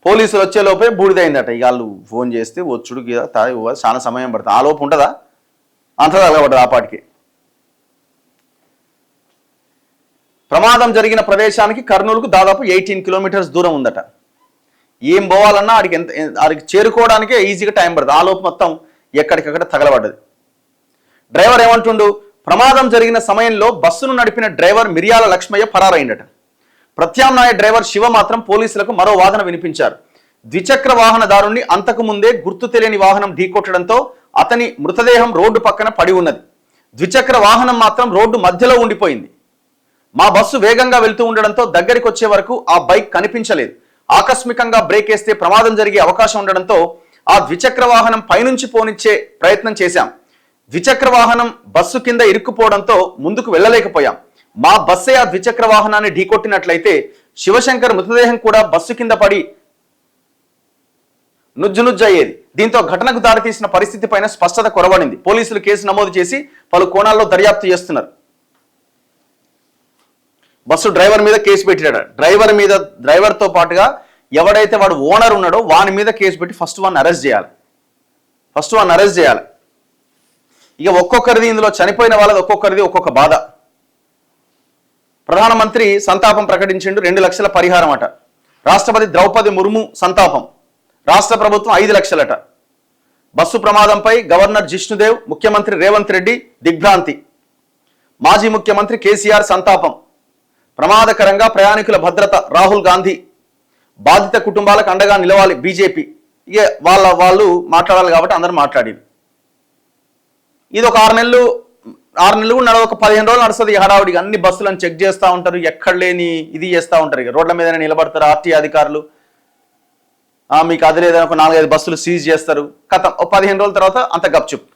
పోలీసులు వచ్చేలోపే బూడిదైందట. ఇక వాళ్ళు ఫోన్ చేస్తే వచ్చుడు చాలా సమయం పడుతుంది. ఆ లోపు ఉంటుందా? అంత తగలబడ్డది ఆ పాటికి. ప్రమాదం జరిగిన ప్రదేశానికి కర్నూలుకు దాదాపు 18 కిలోమీటర్స్ దూరం ఉందట. ఏం పోవాలన్నా ఆడికి చేరుకోవడానికే ఈజీగా టైం పడుతుంది. ఆ లోపు మొత్తం ఎక్కడికక్కడ తగలబడ్డది. డ్రైవర్ ఏమంటుండు, ప్రమాదం జరిగిన సమయంలో బస్సును నడిపిన డ్రైవర్ మిర్యాల లక్ష్మయ్య పరారైందట. ప్రత్యామ్నాయ డ్రైవర్ శివ మాత్రం పోలీసులకు మరో వాదన వినిపించారు. ద్విచక్ర వాహనదారుణ్ణి అంతకు ముందే గుర్తు తెలియని వాహనం ఢీకొట్టడంతో అతని మృతదేహం రోడ్డు పక్కన పడి ఉన్నది. ద్విచక్ర వాహనం మాత్రం రోడ్డు మధ్యలో ఉండిపోయింది. మా బస్సు వేగంగా వెళ్తూ ఉండడంతో దగ్గరికి వచ్చే వరకు ఆ బైక్ కనిపించలేదు. ఆకస్మికంగా బ్రేక్ వేస్తే ప్రమాదం జరిగే అవకాశం ఉండడంతో ఆ ద్విచక్ర వాహనం పైనుంచి పోనిచ్చే ప్రయత్నం చేశాం. ద్విచక్ర వాహనం బస్సు కింద ఇరుక్కుపోవడంతో ముందుకు వెళ్ళలేకపోయాం. మా బస్సే ఆ ద్విచక్ర వాహనాన్ని ఢీకొట్టినట్లయితే శివశంకర్ మృతదేహం కూడా బస్సు కింద పడి నుజ్జునుజ్జయ్యేది. దీంతో ఘటనకు దారితీసిన పరిస్థితి పైన స్పష్టత కొరవడింది. పోలీసులు కేసు నమోదు చేసి పలు కోణాల్లో దర్యాప్తు చేస్తున్నారు. బస్సు డ్రైవర్ మీద కేసు పెట్టాడు. డ్రైవర్తో పాటుగా ఎవడైతే వాడు ఓనర్ ఉన్నాడో వాని మీద కేసు పెట్టి ఫస్ట్ వన్ అరెస్ట్ చేయాలి. ఇక ఒక్కొక్కరిది ఇందులో చనిపోయిన వాళ్ళది ఒక్కొక్కరిది ఒక్కొక్క బాధ. ప్రధానమంత్రి సంతాపం ప్రకటించిండు. 2 లక్షల పరిహారం అట. రాష్ట్రపతి ద్రౌపది ముర్ము సంతాపం. రాష్ట్ర ప్రభుత్వం 5 లక్షలట. బస్సు ప్రమాదంపై గవర్నర్ జిష్ణుదేవ్, ముఖ్యమంత్రి రేవంత్ రెడ్డి దిగ్భ్రాంతి. మాజీ ముఖ్యమంత్రి కేసీఆర్ సంతాపం. ప్రమాదకరంగా ప్రయాణికుల భద్రత రాహుల్ గాంధీ. బాధిత కుటుంబాలకు అండగా నిలవాలి బీజేపీ. ఇక వాళ్ళు మాట్లాడాలి కాబట్టి అందరూ మాట్లాడింది. ఇది ఒక 6 నెలలు కూడా ఒక 15 రోజులు నడుస్తుంది. హడావుడిగా అన్ని బస్సులను చెక్ చేస్తూ ఉంటారు. ఎక్కడ లేని ఇది చేస్తూ ఉంటారు. ఇక రోడ్ల మీద నిలబడతారు ఆర్టీ అధికారులు. మీకు అది లేదని ఒక 4-5 బస్సులు సీజ్ చేస్తారు. కథం 15 రోజుల తర్వాత అంత గప్చుప్.